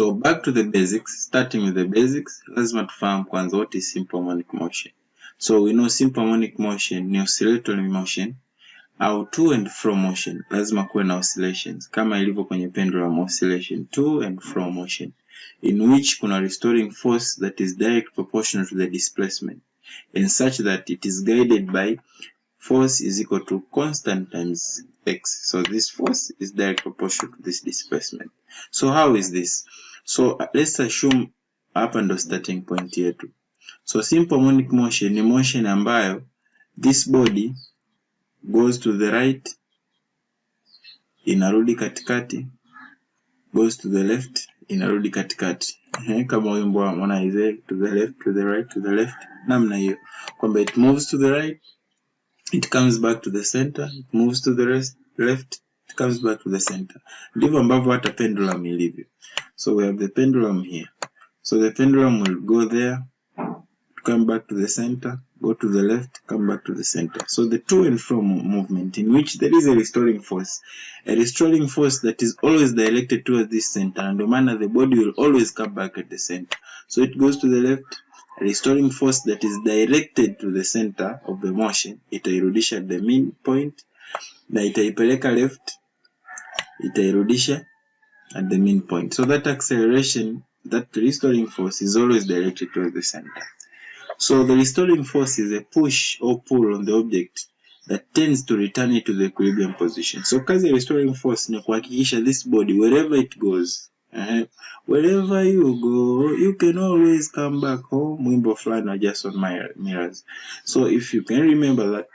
So back to the basics, starting with the basics, lazima tufahamu kwanza what is simple harmonic motion. So we know simple harmonic motion ni oscillatory motion au to and fro motion. Lazima kuwe na oscillations kama ilivyo kwenye pendulum oscillation, to and fro motion, in which kuna restoring force that is direct proportional to the displacement and such that it is guided by force is equal to constant times x. So this force is direct proportional to this displacement. So how is this? So let's assume hapa ndo starting point yetu. So simple harmonic motion ni motion ambayo this body goes to the right, inarudi katikati, goes to the left, inarudi katikati. Kama wimbo wa Harmonize, to the left, to the right, to the left, namna hiyo. Kwamba it moves to the right, it comes back to the center, it moves to the left, it comes back to the center. Ndivyo ambavyo hata pendulum ilivyo. So we have the pendulum here. So the pendulum will go there, come back to the center, go to the left, come back to the center. So the to and fro movement in which there is a restoring force that is always directed towards this center, and no matter the body will always come back at the center. So it goes to the left, a restoring force that is directed to the center of the motion, itairudisha at the mean point, na itaipeleka left, itairudisha at the mean point. So that acceleration, that restoring force is always directed towards the center. So the restoring force is a push or pull on the object that tends to return it to the equilibrium position. So kazi ya restoring force ni kuhakikisha this body, wherever it goes, wherever you go, you can always come back home. Wimbo fulani wa Jason Mraz. So if you can remember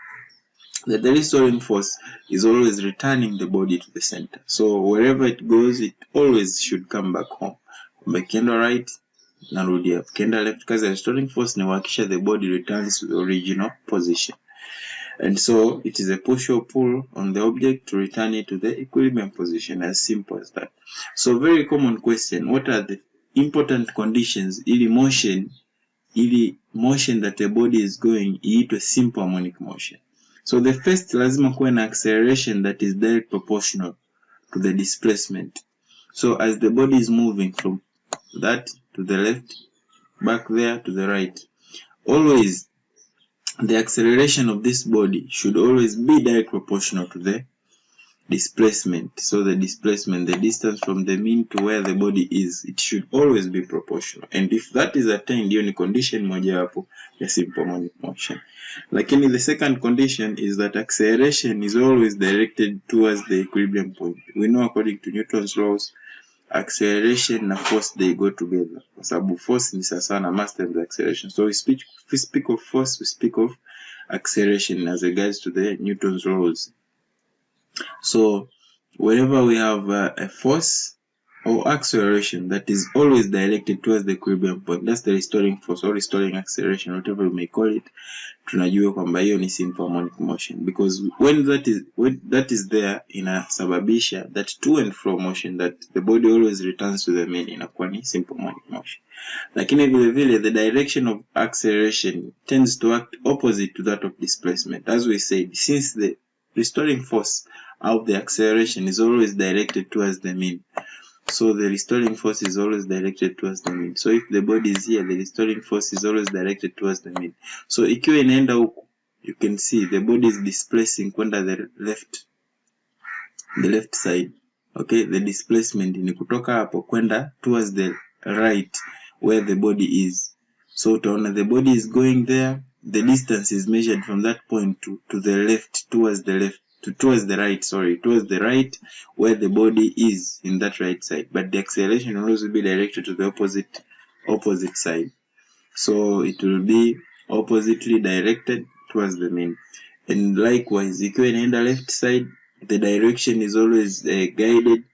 that the restoring force is always returning the body to the center. So wherever it goes, it always should come back home. Ukienda right, narudi hapo. Ukienda left, kazi ya restoring force ni kuhakikisha the body returns to the original position. And so it is a push or pull on the object to return it to the equilibrium position, as simple as that. So very common question, what are the important conditions ili motion that the body is going iitwe simple harmonic motion? So the first, lazima kuwe na acceleration that is direct proportional to the displacement. So as the body is moving from that to the left, back there to the right, always the acceleration of this body should always be direct proportional to the displacement. So the displacement, the distance from the mean to where the body is, it should always be proportional. And if that is attained, hiyo ni condition moja wapo ya simple harmonic motion. Lakini the second condition is that acceleration is always directed towards the equilibrium point. We know according to Newton's laws, acceleration na force, they go together. Kwa sababu force ni sawa na mass times acceleration. So we speak of force, we speak of acceleration as regards to the Newton's laws. So whenever we have a force or acceleration that is always directed towards the equilibrium point, that's the restoring force or restoring acceleration, whatever you may call it, tunajua kwamba hiyo ni simple harmonic motion, because when that is there, inasababisha that to and fro motion, that the body always returns to the mean, inakuwa ni simple harmonic motion. Lakini vile vile the direction of acceleration tends to act opposite to that of displacement. As we said, since the restoring force of the acceleration is always directed towards the mean, so the restoring force is always directed towards the mean. So if the body is here, the restoring force is always directed towards the mean. So ikiwa inaenda huku, you can see the body is displacing kwenda the left side. Okay, the displacement ni kutoka hapo kwenda towards the right where the body is. So utaona the body is going there, the distance is measured from that point to the left, towards the right where the body is in that right side, but the acceleration will also be directed to the opposite side. So it will be oppositely directed towards the mean. And likewise, ikiwa inaenda left side, the direction is always guided,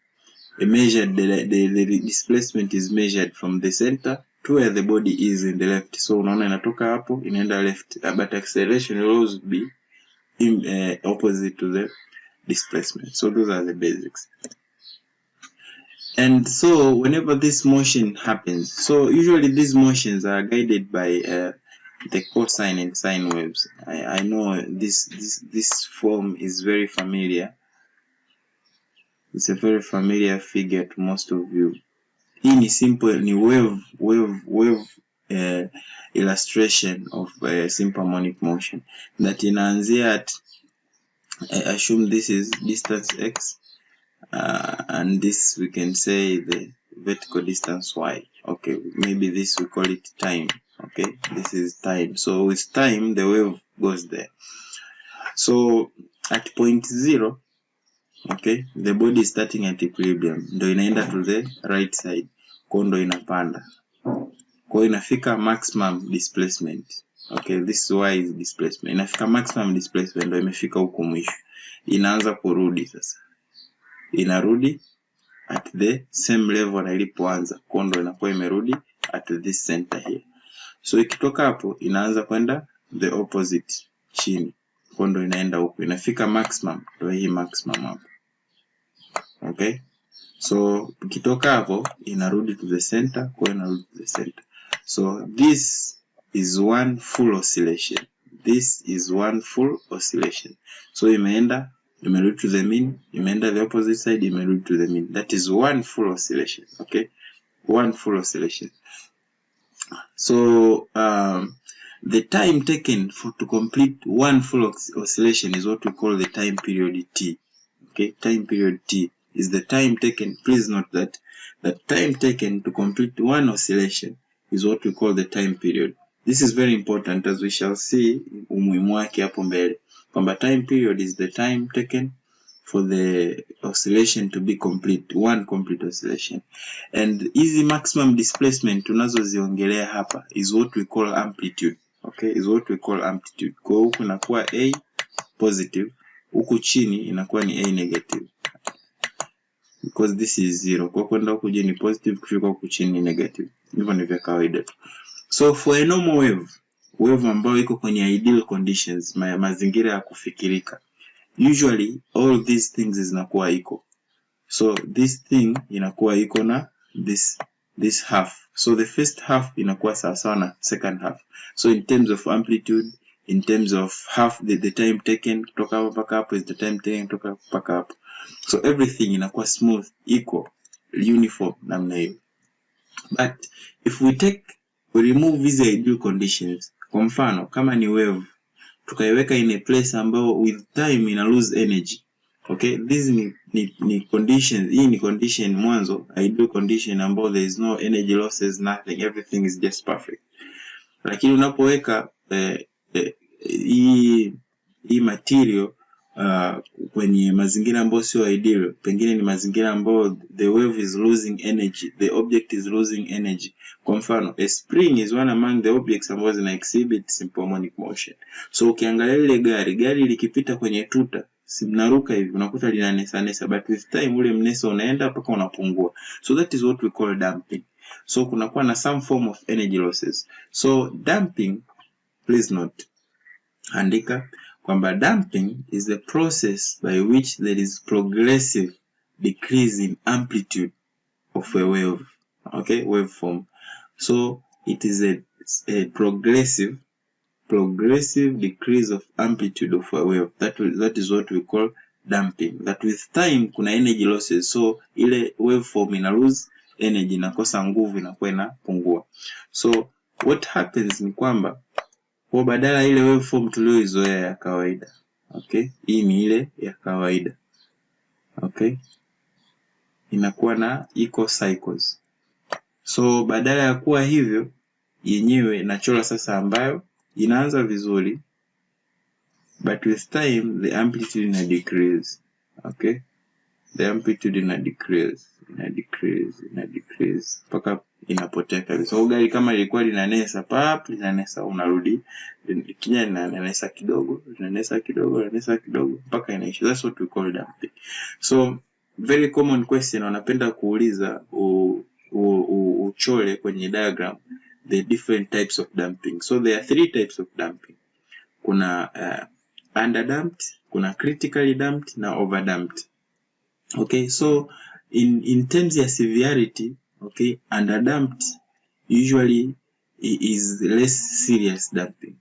measured, the displacement is measured from the center to where the body is in the left. So unaona inatoka hapo inaenda left, but acceleration will always be opposite to the displacement. So those are the basics. And so whenever this motion happens, so usually these motions are guided by the cosine and sine waves. I know this form is very familiar. It's a very familiar figure to most of you. hii ni simple, ni wave illustration of simple harmonic motion that inaanzia at assume this is distance x and this we can say the vertical distance y. Okay, maybe this we call it time. Okay, this is time. So with time the wave goes there. So at point 0, okay, the body is starting at equilibrium, ndo inaenda to the right side, kwa ndo inapanda, kwa inafika maximum displacement. Okay, this is y is displacement. Inafika maximum displacement, ndo imefika huko mwisho, inaanza kurudi sasa, inarudi at the same level na ilipoanza, kwa ndo inakuwa imerudi at this center here. So ikitoka hapo inaanza kwenda the opposite chini, kwa ndo inaenda huko, inafika maximum, ndo hii maximum hapo. Okay, so ikitoka hapo inarudi to the center, kwa inarudi to the center. So this is one full oscillation. This is one full oscillation. So imeenda, imerudi to the mean, imeenda the opposite side, imerudi to the mean. That is one full oscillation. Okay, one full oscillation. So the time taken to complete one full oscillation is what we call the time period t. Okay, time period t is the time taken. Please note that the time taken to complete one oscillation is what we call the time period. This is very important, as we shall see umuhimu wake hapo mbele, kwamba time period is the time taken for the oscillation to be complete, one complete oscillation. And easy maximum displacement tunazoziongelea hapa is what we call amplitude. Okay, is what we call amplitude. Kwa huku inakuwa a positive, huku chini inakuwa ni a negative, because this is 0. Kwa kwenda huku juu ni positive, kufika huku chini ni negative. Hivyo ni vya kawaida tu. So for a normal wave ambayo iko kwenye ideal conditions, mazingira ya kufikirika, usually all these things zinakuwa iko. So this thing inakuwa iko na this half. So the first half inakuwa sawa na second half. So in terms of amplitude, in terms of half, the time taken kutoka hapa mpaka hapo is the time taken kutoka hapa mpaka hapo. So everything inakuwa smooth, equal, uniform namna hiyo. But if we remove these ideal conditions, kwa mfano kama ni wave tukaiweka in a place ambayo with time ina lose energy. Okay, this ni conditions. Hii ni condition mwanzo, ideal condition ambayo there is no energy losses, nothing, everything is just perfect. Lakini unapoweka hii material kwenye mazingira ambayo sio ideal, pengine ni mazingira ambayo the wave is losing energy, the object is losing energy. Kwa mfano, a spring is one among the objects ambazo zina exhibit simple harmonic motion. So ukiangalia ile gari likipita kwenye tuta, si mnaruka hivi, unakuta linanesa, but with time ule mneso unaenda mpaka unapungua. So that is what we call damping. So kunakuwa na some form of energy losses. So damping, please note, andika kwamba damping is the process by which there is progressive decrease in amplitude of a wave. Okay, waveform. So it is a progressive decrease of amplitude of a wave. That is what we call damping. That with time kuna energy losses. So ile waveform ina lose energy, inakosa nguvu, inakuwa inapungua. So what happens ni kwamba kwa badala ile waveform tulioizoea ya kawaida. Okay, hii ni ile ya kawaida. Okay, inakuwa na equal cycles. So badala ya kuwa hivyo, yenyewe nachora sasa ambayo inaanza vizuri, but with time the amplitude ina decrease. Okay, the amplitude ina decrease mpaka inapotea kabisa. So gari kama ilikuwa linanesa linanesa, unarudi kinya linanesa kidogo mpaka inaisha. That's what we call damping. So very common question wanapenda kuuliza uchole kwenye diagram the different types of damping. So there are 3 types of damping. Kuna underdamped, kuna critically damped na overdamped. Okay, so in terms of severity, okay, underdamped usually is less serious damping.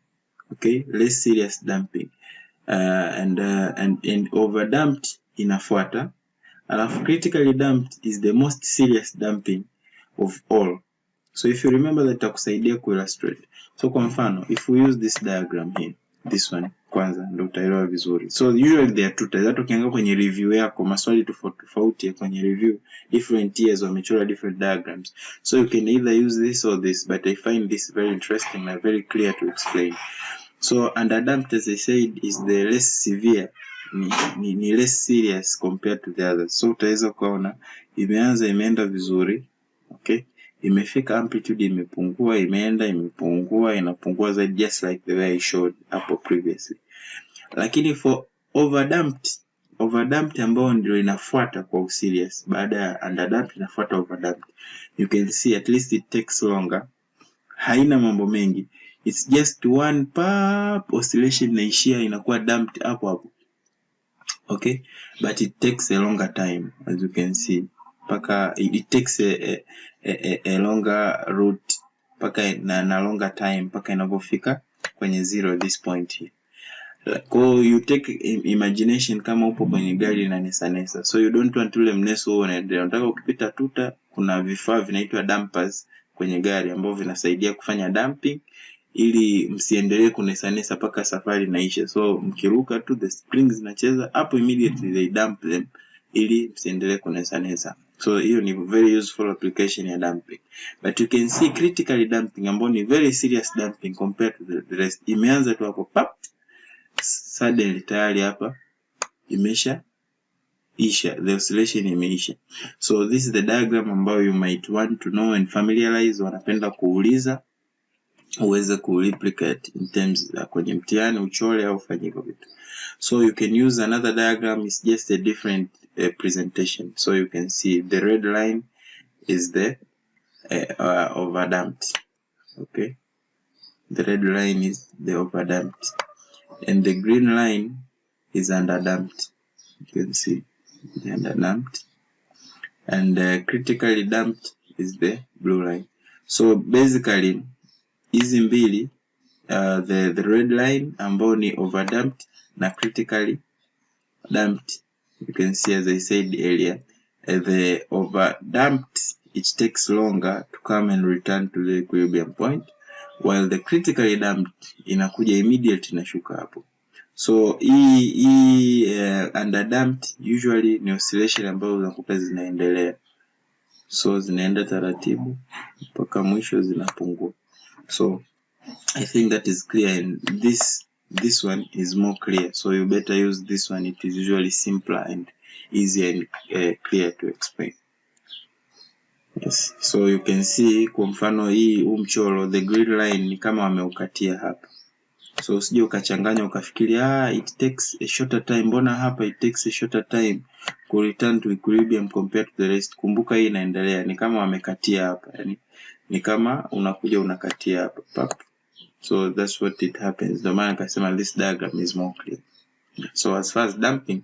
Okay, less serious damping. And overdamped inafuata. Alafu critically damped is the most serious damping, of all. So if you remember that itakusaidia kuillustrate. So kwa mfano, if we use this diagram here, this one kwanza ndio utaelewa vizuri. So usually there are two types. Hata ukiangalia kwenye review yako maswali tofauti kwenye review, different years wamechora different diagrams. So you can either use this or this, but I find this very interesting and very clear to explain. So underdamped, as I said, is the less severe, ni less serious compared to the others. So utaweza kuona imeanza imeenda vizuri, okay? Imefika amplitude imepungua, imeenda imepungua, inapungua zaidi, just like the way I showed hapo previously. Lakini for overdamped ambao ndio inafuata kwa serious, baada ya underdamped inafuata overdamped. You can see at least it takes longer. Haina mambo mengi. It's just one pop oscillation inaishia inakuwa damped hapo. Okay? But it takes a longer time, as you can see. Paka it takes a longer route paka na longer time paka inapofika kwenye zero this point here. Kwa you take imagination kama upo kwenye gari na nesa. So you don't want ule mneso unaendelea. Unataka ukipita tuta, kuna vifaa vinaitwa dampers kwenye gari ambao vinasaidia kufanya damping ili msiendelee kunesa paka safari inaisha. So mkiruka tu the springs zinacheza hapo, immediately they dump them ili msiendelee kunesa. So hiyo ni very useful application ya damping. But you can see critically damping ambao ni very serious damping compared to the rest. Imeanza tu hapo pap, suddenly tayari hapa imesha isha, the oscillation imeisha. So this is the diagram ambayo you might want to know and familiarize. Wanapenda kuuliza uweze kureplicate in terms kwenye mtihani uchole au ufanye hivyo vitu. So you can use another diagram, is just a different presentation. So you can see the red line is the overdamped. Okay, the red line is the overdamped and the green line is underdamped. You can see the underdamped and critically damped is the blue line. So basically hizi mbili, the red line ambao ni overdamped na critically damped, you can see as I said earlier, the overdamped it takes longer to come and return to the equilibrium point, while the critically damped inakuja immediate inashuka hapo. So hii underdamped usually ni oscillation ambazo unakuta zinaendelea, so zinaenda taratibu mpaka mwisho zinapungua. So I think that is clear, and this one is more clear, so you better use this one. It is usually simpler and easier and clear to explain. Yes, so you can see kwa mfano hii mchoro, the green line ni kama wameukatia hapa. So usije ukachanganya ukafikiria it takes a shorter time, mbona hapa it takes a shorter time to return to equilibrium compared to the rest. Kumbuka hii inaendelea, ni kama wamekatia hapa, yani ni kama unakuja unakatia hapa pap. So that's what it happens. Ndio maana nikasema this diagram is more clear. So as far as damping,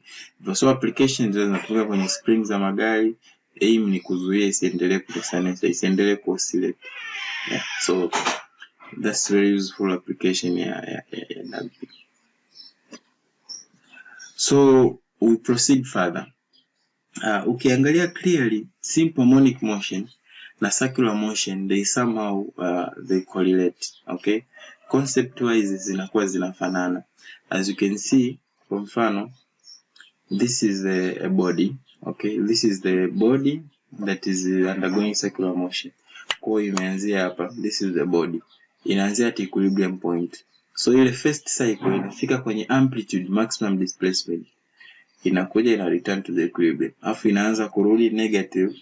so applications zinatumika kwenye springs za magari, aim ni kuzuia isiendelee kusanesa, isiendelee kuoscillate. Yeah, so that's very useful application ya damping. So we proceed further. Ukiangalia clearly simple harmonic motion na circular motion, they somehow they correlate. Okay, concept wise zinakuwa zinafanana. As you can see, kwa mfano, this is a body. Okay, this is the body that is undergoing circular motion. Kwa imeanzia hapa, this is the body, inaanzia at equilibrium point. So ile first cycle inafika kwenye amplitude maximum displacement, inakuja ina return to the equilibrium, afu inaanza kurudi negative,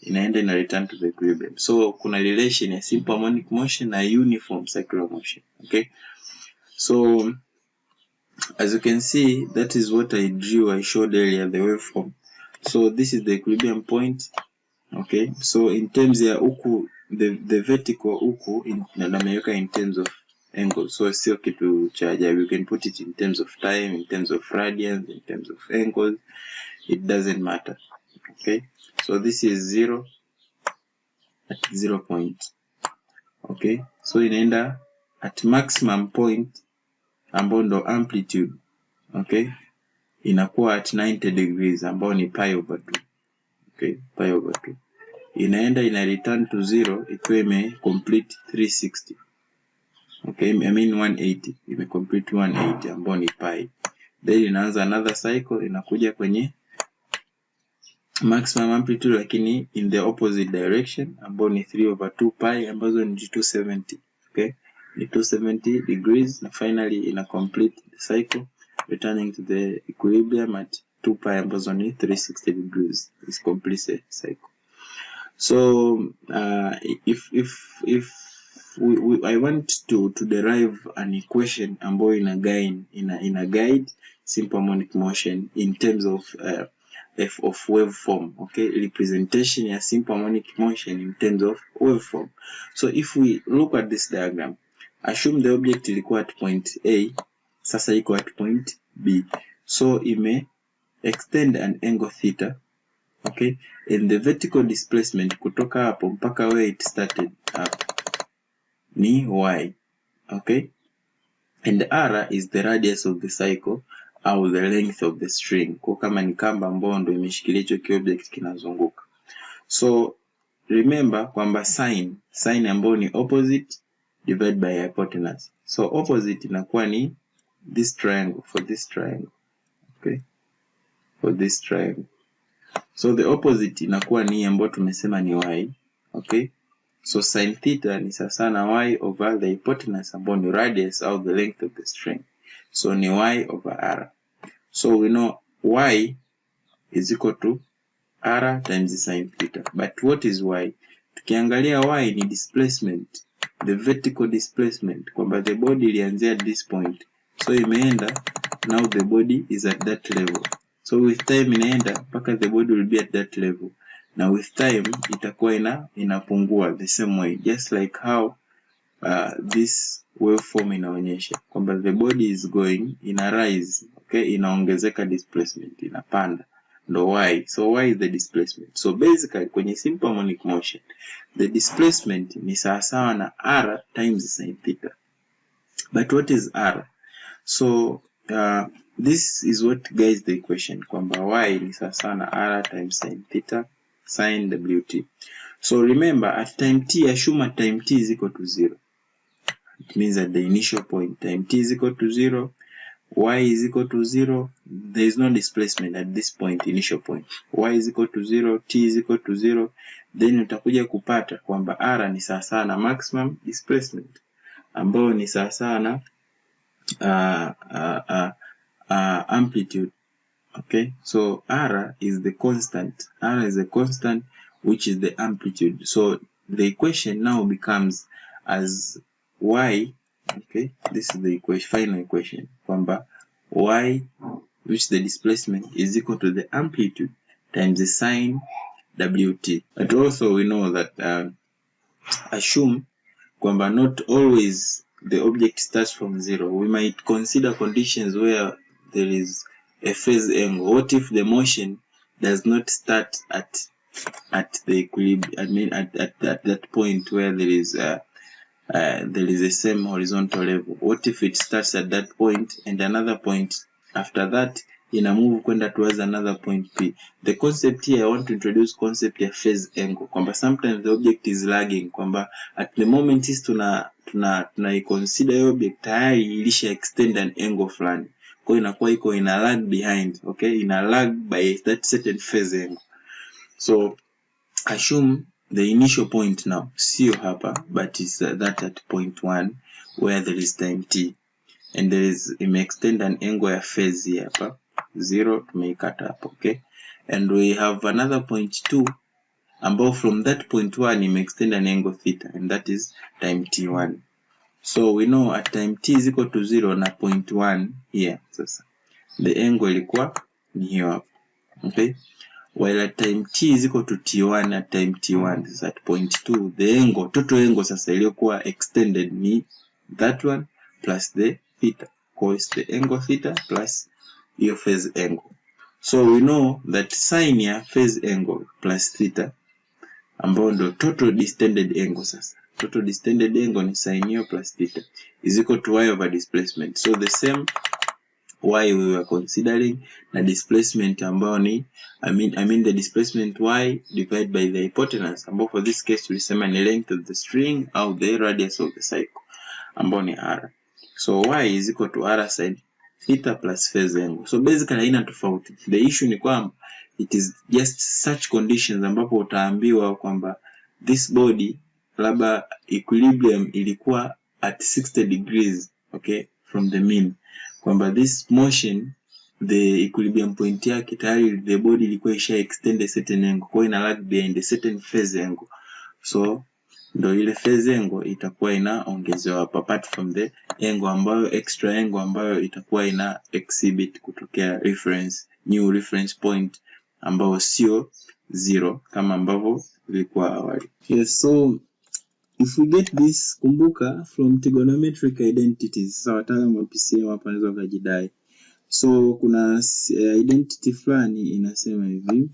inaenda ina return to the equilibrium. So kuna relation ya simple harmonic motion na uniform circular motion. Okay, so as you can see, that is what I showed earlier, the waveform. So this is the equilibrium point. Okay, so in terms ya huku, the vertical huku nameweka in terms of angle, so sio kitu cha ajabu. You can put it in terms of time, in terms of radians, in terms of angles, it doesn't matter. Okay, so this is 0 at 0 point. Okay, so inaenda at maximum point ambao ndo amplitude. Okay, inakuwa at 90 degrees ambao ni pi over 2. Okay, pi over 2. inaenda ina return to 0 ikiwa ime complete 360. Okay, I mean 180, ime complete 180 ambayo ni pi. Then inaanza another cycle, inakuja kwenye maximum amplitude lakini in the opposite direction ambayo ni 3/2 pi ambazo ni 270. Okay, ni 270 degrees, na finally ina complete the cycle returning to the equilibrium at 2 pi ambazo ni 360 degrees. It's complete cycle. So if I want to derive an equation ambayo ina guide simple harmonic motion in terms of waveform, okay, representation ya simple harmonic motion in terms of waveform. So if we look at this diagram, assume the object ilikuwa at point A, sasa iko at point B. So ime extend an angle theta, okay, and the vertical displacement kutoka hapo mpaka where it started up ni y, okay, and r is the radius of the cycle au the length of the string, kwa kama ni kamba ambayo ndio imeshikilia hicho kiobject kinazunguka. So remember kwamba sin ambayo ni opposite divided by hypotenuse. So opposite inakuwa ni this triangle, for this triangle, okay, for this triangle. So the opposite inakuwa ni ambayo tumesema ni y, okay. So sin theta ni sawa na y over the hypotenuse ambayo ni radius au the length of the string. So ni y over r. So we know y is equal to r times sin theta. But what is y? Tukiangalia y ni displacement, the vertical displacement, kwamba the body ilianzia at this point. So imeenda, now the body is at that level. So with time inaenda mpaka the body will be at that level. Now with time itakuwa inapungua the same way, just like how this waveform inaonyesha kwamba the body is going ina rise, okay, inaongezeka displacement, inapanda, ndo y. So y is the displacement. So basically kwenye simple harmonic motion the displacement ni sawa na r times sin theta. But what is r? So this is what guides the equation kwamba y ni sawa na r times sin theta sin wt. So remember at time t, assume at time t is equal to 0. It means at the initial point time t is equal to 0, y is equal to 0, there is no displacement at this point, initial point. Y is equal to 0, t is equal to 0, then utakuja kupata kwamba r ni sawa na maximum displacement ambao ni sawa na amplitude. Okay, so r is the constant. R is a constant which is the amplitude. So the equation now becomes as y, okay, this is the equation, final equation, kwamba y, which the displacement, is equal to the amplitude times the sin wt. But also we know that assume kwamba not always the object starts from 0. We might consider conditions where there is a phase angle. What if the motion does not start at the equilibrium, I mean at that point where there is a same horizontal level? What if it starts at that point and another point after that ina move kwenda towards another point p? The concept here, I want to introduce concept ya phase angle, kwamba sometimes the object is lagging, kwamba at the moment is tuna consider object tayari ilisha extend an angle fulani, kwa inakuwa iko ina lag behind, okay, ina lag by that certain phase angle. So assume the initial point now sio hapa, but is that at point 1 where there is time t and there is extend an angle ya phase hapa 0 tumeikata hapo, okay, and we have another point 2 ambao from that point 1 extend an angle theta, and that is time t1. So we know at time t is equal to 0 na point 1 here, sasa the angle ilikuwa ni hiyo hapo, okay, while at time t is equal to t1, at time t1 is at point 2, the angle, total angle sasa iliyokuwa extended ni that one plus the theta, cause the angle theta plus your phase angle. So we know that sin ya phase angle plus theta ambao ndo total distended angle. Sasa total distended angle ni sin hiyo plus theta is equal to y over displacement. So the same y we were considering na displacement ambayo ni I mean the displacement y divided by the hypotenuse, ambao for this case tulisema ni length of the string au the radius of the cycle ambao ni r. So y is equal to r sin theta plus phase angle. So basically haina tofauti. The issue ni kwamba it is just such conditions ambapo utaambiwa kwamba this body labda equilibrium ilikuwa at 60 degrees, okay, from the mean, kwamba this motion the equilibrium point yake tayari the body ilikuwa isha extend a certain angle, kwa ina lag behind a certain phase angle. So ndo ile phase angle itakuwa inaongezewa apart from the angle ambayo extra angle ambayo itakuwa ina exhibit kutokea new reference point ambao sio 0 kama ambavyo ilikuwa awali. Yes, so if we get this, kumbuka from trigonometric identities, sasa wataalamu wa PCM hapa wanaweza kujidai. So kuna identity fulani inasema hivi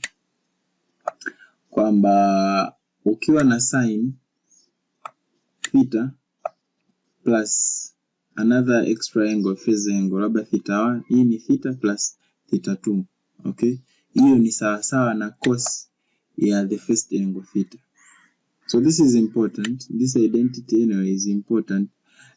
kwamba ukiwa na sin theta plus another extra angle phase angle labda theta 1, hii ni theta plus theta 2, okay, hiyo ni sawa na cos ya the first angle theta. So this is important, this identity anyway is important,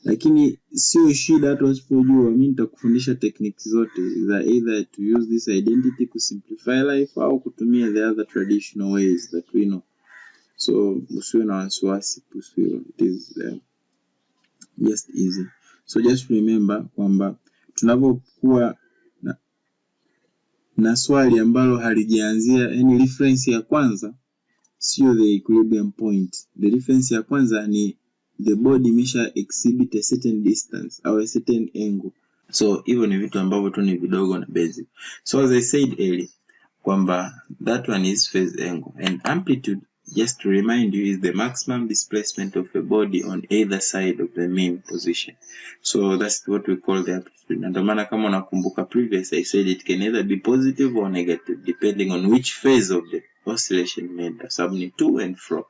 lakini sio shida hata usipojua. Mimi nitakufundisha techniques zote za either to use this identity to simplify life au kutumia the other traditional ways that we know. So usiwe na wasiwasi kuhusu hilo, it is just easy. So just remember kwamba tunapokuwa na swali ambalo halijaanzia, yani reference ya kwanza sio the equilibrium point. The reference ya kwanza ni the body imesha exhibit a certain distance au a certain angle. So hivyo ni vitu ambavyo tu ni vidogo na basic. So as I said earlier kwamba that one is phase angle, and amplitude, just to remind you, is the maximum displacement of a body on either side of the mean position. So that's what we call the amplitude. Na ndio maana kama unakumbuka previous I said it can either be positive or negative depending on which phase of the oscillation imeenda, sababu ni to and fro.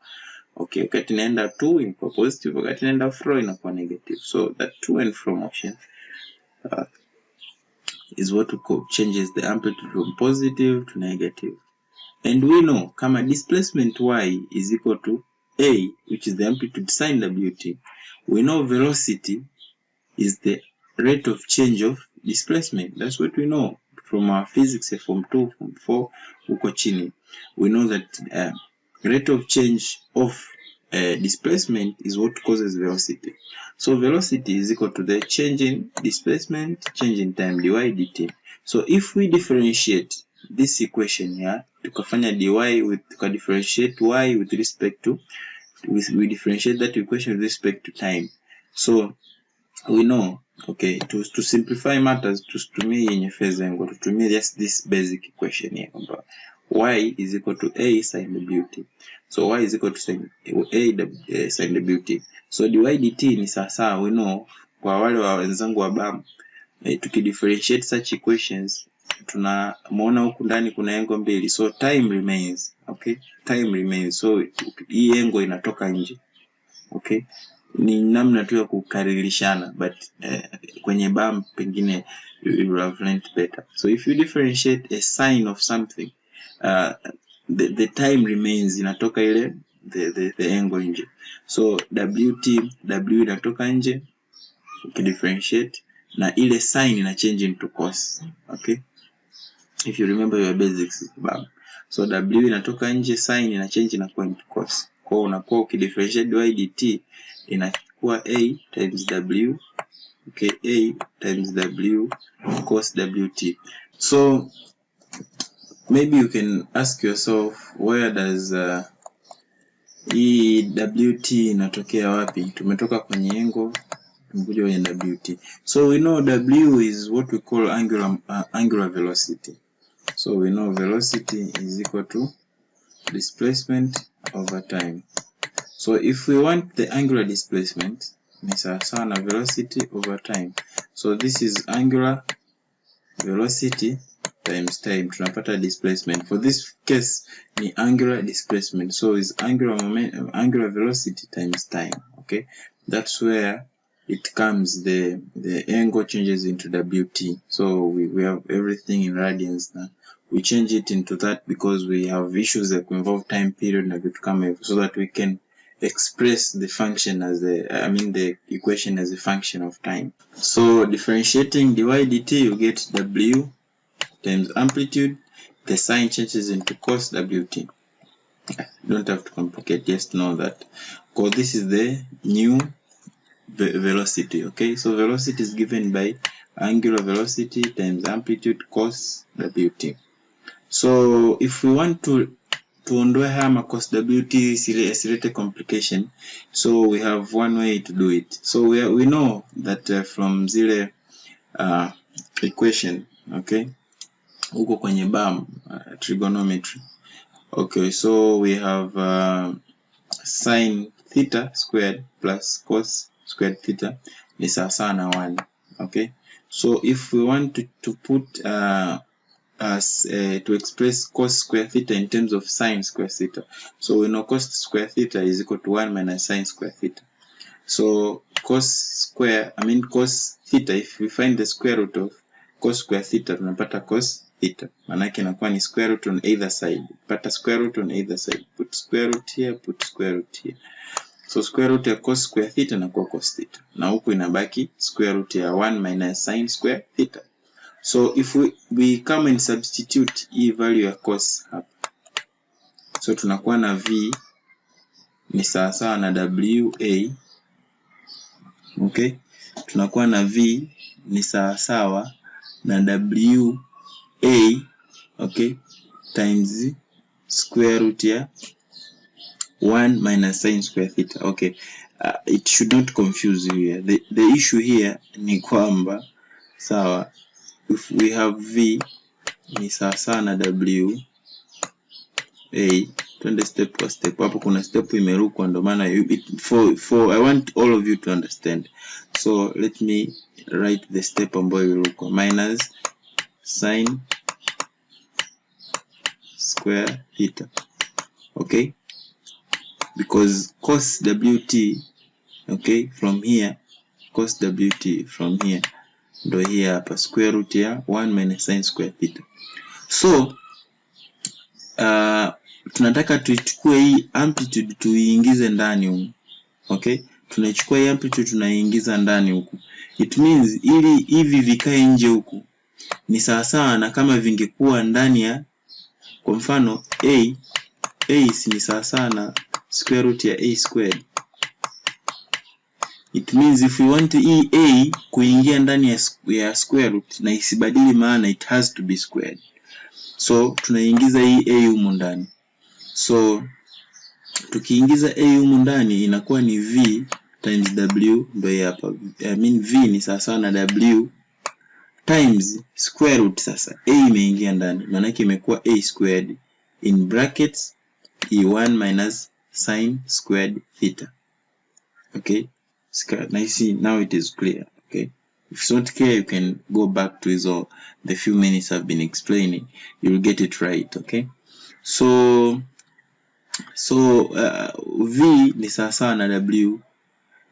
Okay, wakati inaenda to inakuwa positive, wakati inaenda fro inakuwa negative. So that to and fro motion is what we call changes the amplitude from positive to negative. And we know kama displacement y is equal to a, which is the amplitude sin wt, we know velocity is the rate of change of displacement. That's what we know from our physics form 2, form 4 huko chini. We know that rate of change of displacement is what causes velocity. So velocity is equal to the change in displacement, change in time, dy dt. So if we differentiate this equation here, tukafanya dy with differentiate y with respect to, we differentiate that equation with respect to time. So we know, okay, to simplify matters, tutumie yenye phase angle, tutumie just this basic equation here kwamba y is equal to a sin wt. So y is equal to sin wt. So dy dt ni sawa, we know kwa wale wa wenzangu wa BAM, tukidifferentiate such equations tunamuona huku ndani kuna angle mbili, so time remains, okay, time remains, so hii angle inatoka nje, okay, ni namna tu ya kukaririshana, but kwenye BAM pengine you will have learned better. So if you differentiate a sign of something, the time remains, inatoka ile the angle nje. So w inatoka nje ukidifferentiate, na ile sign ina change into cos, okay, if you remember your basics BAM. So w inatoka nje, sign ina change na into cos, kwa unakuwa ukidifferentiate dy dt inakuwa a times w, okay, a times w cos wt. So maybe you can ask yourself, where does hii wt inatokea wapi? Tumetoka kwenye angle tumekuja kwenye wt. So we know w is what we call angular velocity. So we know velocity is equal to displacement over time. So if we want the angular displacement, ni sawa na velocity over time. So this is angular velocity times time, tunapata displacement. For this case ni angular displacement, so is angular velocity times time, okay. That's where it comes, the angle changes into WT. So we have everything in radians now. We change it into that because we have issues that involve time period na vitu kama hivyo, so that we can express the function as the equation as a function of time. So differentiating dy dt, you get W times amplitude, the sign changes into cos WT. Don't have to complicate, just know that, because this is the new velocity. Okay, so velocity is given by angular velocity times amplitude cos WT. So if we want to ondoa haya cos WT isilete complication, so we have one way to do it. So we know that from zile equation, okay, huko kwenye BAM trigonometry. Okay, so we have sin theta squared plus cos squared theta is sawa na 1. Okay, so if we want to put to express cos square theta in terms of sin square theta, so we know cos square theta is equal to 1 minus sin square theta. So cos theta, if we find the square root of cos square theta, tunapata cos theta. Manake inakuwa ni square root on either side. Pata square root on either side. Put square root here, put square root here. So square root ya cos square theta inakuwa cos theta. Na huku inabaki square root ya 1 minus sin square theta. So if we come and substitute hii value ya cos hapa, so tunakuwa na v ni sawa na WA. Okay, tunakuwa na v ni sawa na WA, okay, times square root ya 1 minus sin square theta. Okay, it should not confuse you here. The issue here ni kwamba sawa, if we have v ni sawa na WA, twende step by step. Hapo kuna step imerukwa, ndo maana I want all of you to understand. So let me write the step ambayo ilirukwa, minus sin square theta. Okay, because cos WT, okay, from here, cos WT from here ndo here hapa square root ya 1 minus sin square theta. So tunataka tuichukue hii amplitude tuiingize ndani huko. Okay, tunaichukua hii amplitude tunaiingiza ndani huko. It means ili hivi vikae nje huko ni sawa na kama vingekuwa ndani ya, kwa mfano a ni sawa na square root ya a squared. It means if we want hii a kuingia ndani ya square root na isibadili maana, it has to be squared. So tunaingiza hii a humu ndani. So tukiingiza a humu ndani inakuwa ni v times w, ndio hapa. V ni sawa na w times square root. Sasa a imeingia ndani, maana yake imekuwa a squared in brackets e1 minus sin squared theta. Okay, now it is clear. Okay, if it's not clear, you can go back to the few minutes I've been explaining. You'll get it right. Okay, so v ni sawa na w.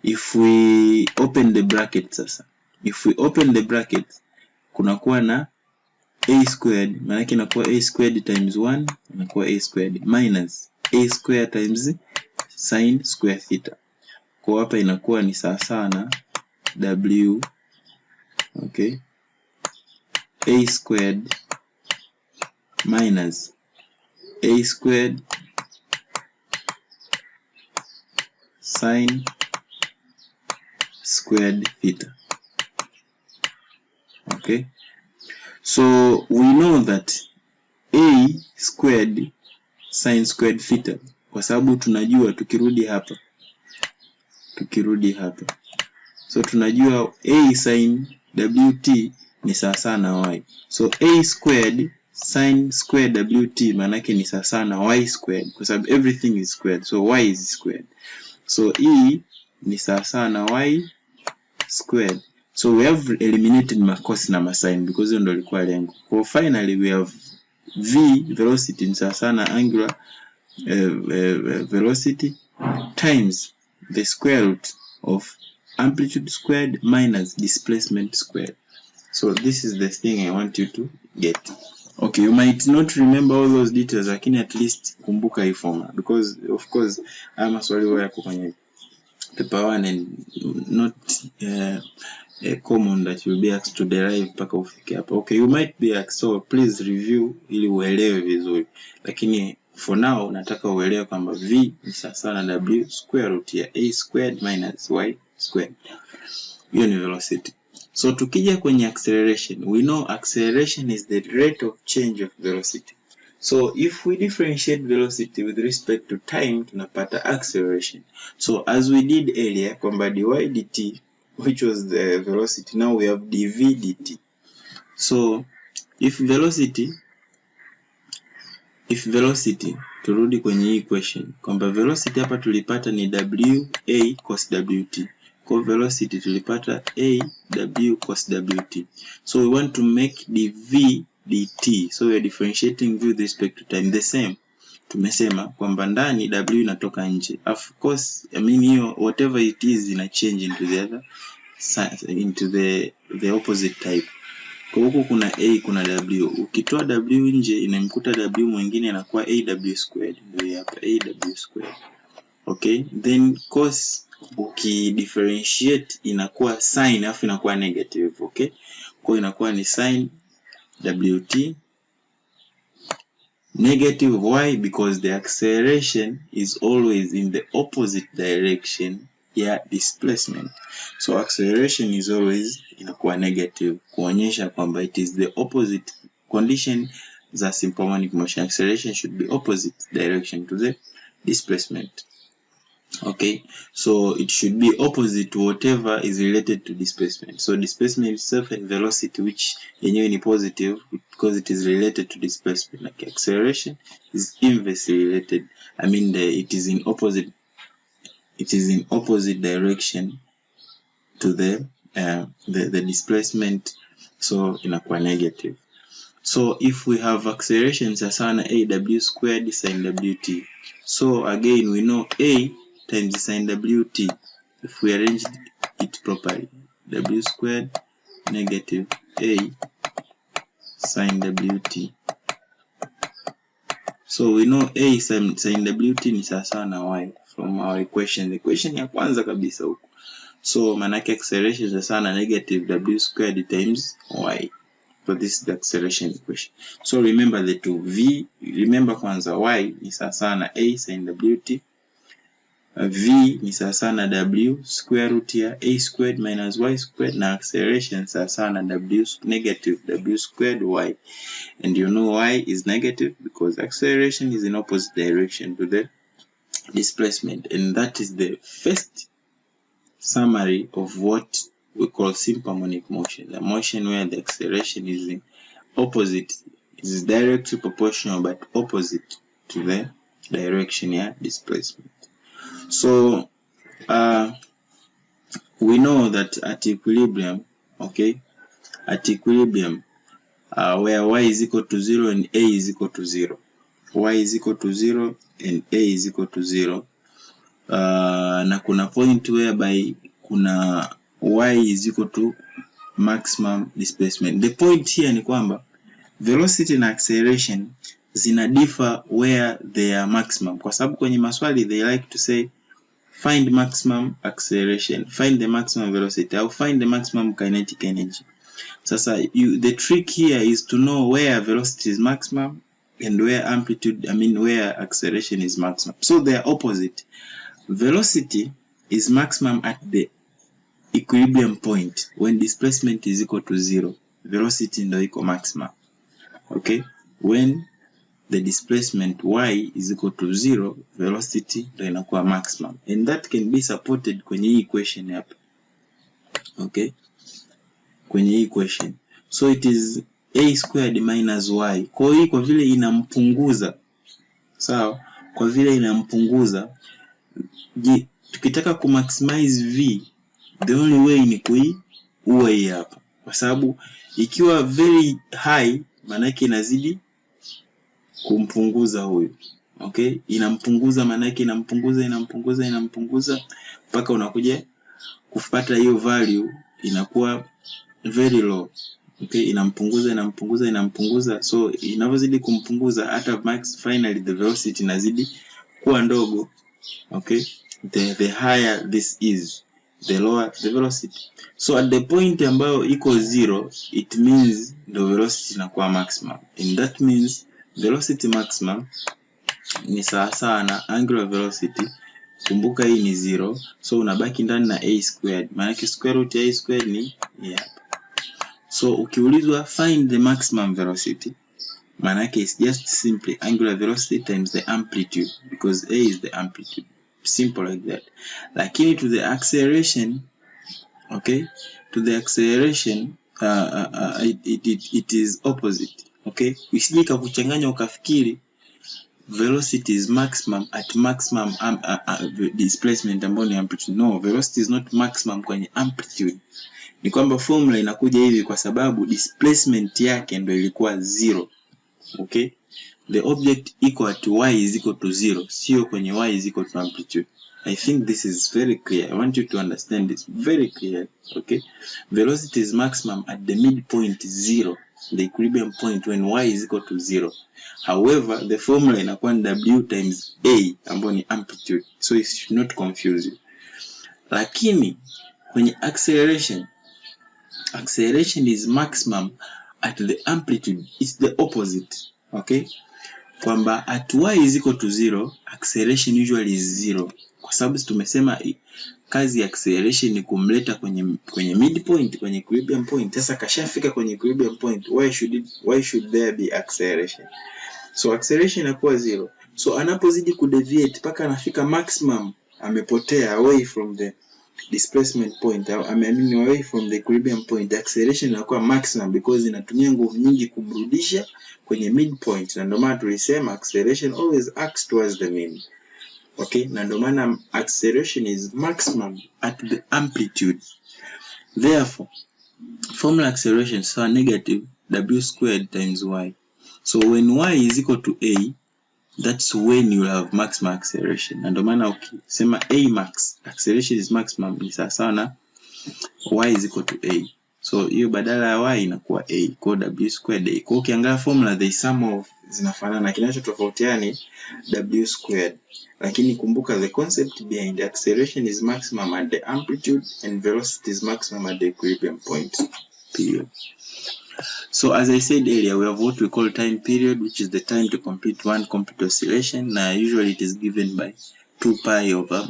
If we open the bracket sasa, if we open the bracket, kunakuwa na a squared, maana yake inakuwa a squared times 1 inakuwa a squared minus a squared times sin square theta. Kwa hapa inakuwa ni sawa na w, okay, a squared minus a squared sin squared theta. Okay, so we know that a squared sin squared theta, kwa sababu tunajua tukirudi hapa, so tunajua a sin WT ni sawa na y. So a squared sin squared WT maana yake ni sawa na y squared, kwa sababu everything is squared, so y is squared. So e ni sawa na y squared. So we have eliminated cos na sin because hiyo ndio ilikuwa lengo. So finally we have v velocity ni sawa na angular velocity times the square root of amplitude squared minus displacement squared. So this is the thing I want you to get. Okay, you might not remember all those details, lakini at least kumbuka hii formula, because of course haya maswali huwa yako kwenye paper 1 and not common that you'll be asked to derive mpaka ufike hapa. Okay, you might be asked, so please review ili uelewe vizuri, lakini for now nataka uelewe kwamba v ni sawa na w square root ya a squared minus y squared. Hiyo ni velocity. So tukija kwenye acceleration, we know acceleration is the rate of change of velocity. So if we differentiate velocity with respect to time, tunapata acceleration. So as we did earlier, kwamba dy dt, which was the velocity, now we have dv dt. So if velocity, turudi kwenye equation, kwamba velocity hapa tulipata ni wa cos wt. Kwa velocity tulipata a w cos wt. So we want to make dv dt. So we are differentiating with respect to time. The same. Tumesema kwamba ndani w inatoka nje. Of course, I mean hiyo whatever it is ina change into the other side, into the opposite type. Kwa huku kuna a, kuna w. Ukitoa w nje inamkuta w mwingine inakuwa aw squared. Ndio hapa aw squared. Okay? Then cos ukidifferentiate inakuwa sin alafu inakuwa negative. Okay? Kwa inakuwa ni sin wt negative. Why? Because the acceleration is always in the opposite direction ya displacement. So acceleration is always inakuwa negative, kuonyesha kwamba it is the opposite condition za simple harmonic motion. Acceleration should be opposite direction to the displacement. Okay, so it should be opposite to whatever is related to displacement. So displacement itself and velocity, which yenyewe ni positive because it is related to displacement. Like acceleration is inversely related. I mean it is in opposite direction to the displacement, so inakuwa negative. So if we have acceleration sawa na aw squared sin wt. So again we know a times sin wt, if we arrange it properly, w squared negative a sin wt. So we know a sin wt ni sawa na y from our equation, the equation ya kwanza kabisa huko. So manake acceleration is sawa na negative w squared times y. So this is the acceleration equation. So remember the two v, remember kwanza y ni sawa na a sin wt, v ni sawa na w square root ya a squared minus y squared, na acceleration sawa na w negative w squared y. And you know y is negative because acceleration is in opposite direction to the displacement, and that is the first summary of what we call simple harmonic motion, the motion where the acceleration is in opposite, is directly proportional but opposite to the direction ya displacement. So we know that at equilibrium, okay, at equilibrium where y is equal to 0 and a is equal to 0, y is equal to 0 and a is equal to 0, na kuna point whereby kuna y is equal to maximum displacement. The point here ni kwamba velocity na acceleration zina differ where they are maximum, kwa sababu kwenye maswali they like to say find maximum acceleration, find the maximum velocity, or find the maximum kinetic energy. Sasa the trick here is to know where velocity is maximum and where amplitude, I mean where acceleration is maximum. So they are opposite. Velocity is maximum at the equilibrium point when displacement is equal to 0. Velocity ndo iko maximum. Okay? When the displacement y is equal to 0, velocity ndo inakuwa maximum. And that can be supported kwenye hii equation hapa. Okay? Kwenye hii equation. So it is a squared minus y. Kwa hiyo kwa vile inampunguza. Sawa? Kwa vile inampunguza, tukitaka kumaximize v, the only way ni kuiua hii hapa. Kwa sababu ikiwa very high, manake inazidi kumpunguza huyu. Okay? Inampunguza manake inampunguza mpaka unakuja kupata hiyo value inakuwa very low. Okay, inampunguza, so inavyozidi kumpunguza hata max finally the velocity inazidi kuwa ndogo. Okay, the higher this is, the lower the velocity. So at the point ambayo iko 0, it means the velocity inakuwa maximum, and that means velocity maximum ni sawa na angular velocity. Kumbuka hii ni 0, so unabaki ndani na a squared, maana yake square root ya a squared ni hapa. So ukiulizwa find the maximum velocity, maana yake is just simply angular velocity times the amplitude, because a is the amplitude, simple like that. Lakini to the acceleration, okay, to the acceleration it is opposite. Okay, usijika kuchanganya ukafikiri velocity is maximum at maximum displacement ambayo ni amplitude. No, velocity is not maximum kwenye amplitude. Ni kwamba formula inakuja hivi kwa sababu displacement yake ndio ilikuwa 0. Okay, the object iko at y is equal to 0, sio kwenye y is equal to amplitude. I think this is very clear. I want you to understand this very clear. Okay, velocity is maximum at the midpoint 0, the equilibrium point when y is equal to 0. However, the formula inakuwa ni w times a ambayo ni amplitude, so it should not confuse you. Lakini kwenye acceleration is maximum at the amplitude, it's the opposite. Okay, kwamba at y is equal to 0, acceleration usually is 0, kwa sababu tumesema kazi ya acceleration ni kumleta kwenye midpoint, kwenye equilibrium point. Sasa kashafika kwenye equilibrium point, why should there be acceleration? So acceleration inakuwa 0. So anapozidi kudeviate paka anafika maximum, amepotea away from the displacement point, away from the equilibrium point, acceleration inakuwa maximum because inatumia nguvu nyingi kumrudisha kwenye midpoint. Na ndio maana tulisema acceleration always acts towards the mean. Okay, na ndio maana acceleration is maximum at the amplitude. Therefore, formula acceleration is negative w squared times y. So when y is equal to a, that's when you have maximum acceleration. Na ndio maana ukisema a max, acceleration is maximum, ni sawa na y is equal to a. So hiyo badala ya y inakuwa a, kwa w squared a. Kwa ukiangalia formula the sum of zinafanana, kinachotofautiana ni w squared. Lakini kumbuka the concept behind the acceleration is maximum at the amplitude and velocity is maximum at the equilibrium point. Period. So as I said earlier, we have what we call time period, which is the time to complete one complete oscillation. Now usually it is given by 2 pi over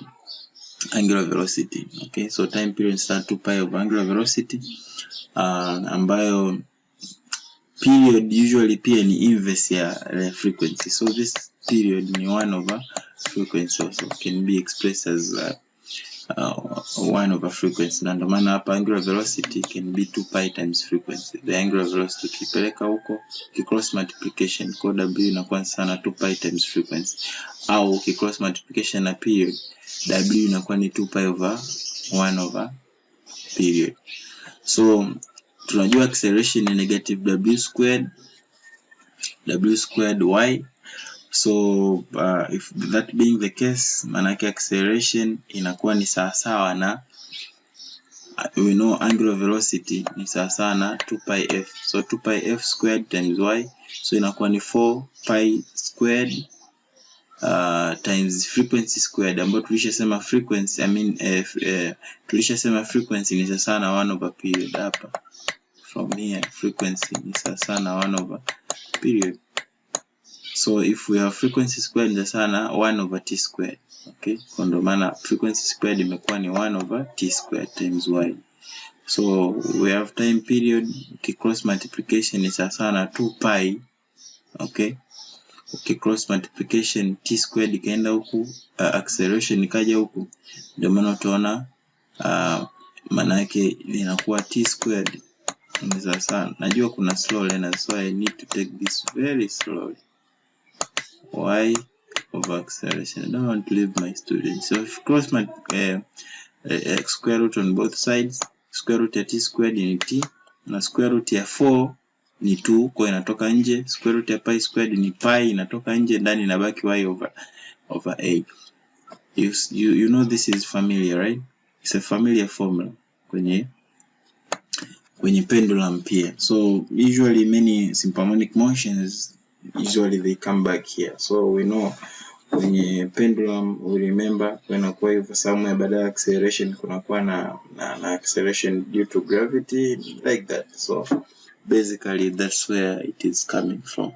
angular velocity. Okay, so time period start 2 pi over angular velocity, ambayo period usually pia ni inverse ya frequency. So this period ni 1 over frequency, also can be expressed as 1 over frequency. Na ndio maana hapa angular velocity can be 2 pi times frequency. The angular velocity ukipeleka huko cross multiplication kwa w inakuwa sana 2 pi times frequency, au cross multiplication na period w inakuwa ni 2 pi over 1 over period. So tunajua acceleration ni negative w squared y. So if that being the case, manake acceleration inakuwa ni sawa na we know angular velocity ni sawa na 2 pi f. So 2 pi f squared times y, so inakuwa ni 4 pi squared times frequency squared, ambapo tulishasema frequency tulishasema frequency ni sawa na 1 over period. Hapa from here frequency ni sawa na 1 over period. So if we have frequency squared ni sawa na 1 over t squared. Okay, kwa ndio maana frequency squared imekuwa ni 1 over t squared times y. So we have time period, cross multiplication ni sawa na 2 pi. Okay, cross multiplication t squared ikaenda huku, acceleration ikaja huku, ndio maana utaona maana yake inakuwa t squared ni sawa. Najua kuna slow learner, so I need to take this very slowly. Y over acceleration. I don't want to leave my students. So if cross my square root on both sides, square root ya t squared ni t, na square root ya 4 ni 2, kwa inatoka nje. Square root ya pi squared ni pi, inatoka nje, ndani inabaki y over a. You know this is familiar, right? It's a familiar formula kwenye pendulum pia. So usually many simple harmonic motions, usually they come back here. So we know kwenye pendulum, we remember kunakuwa hivyo somewhere baada ya acceleration kunakuwa na acceleration due to gravity, like that. So basically that's where it is coming from.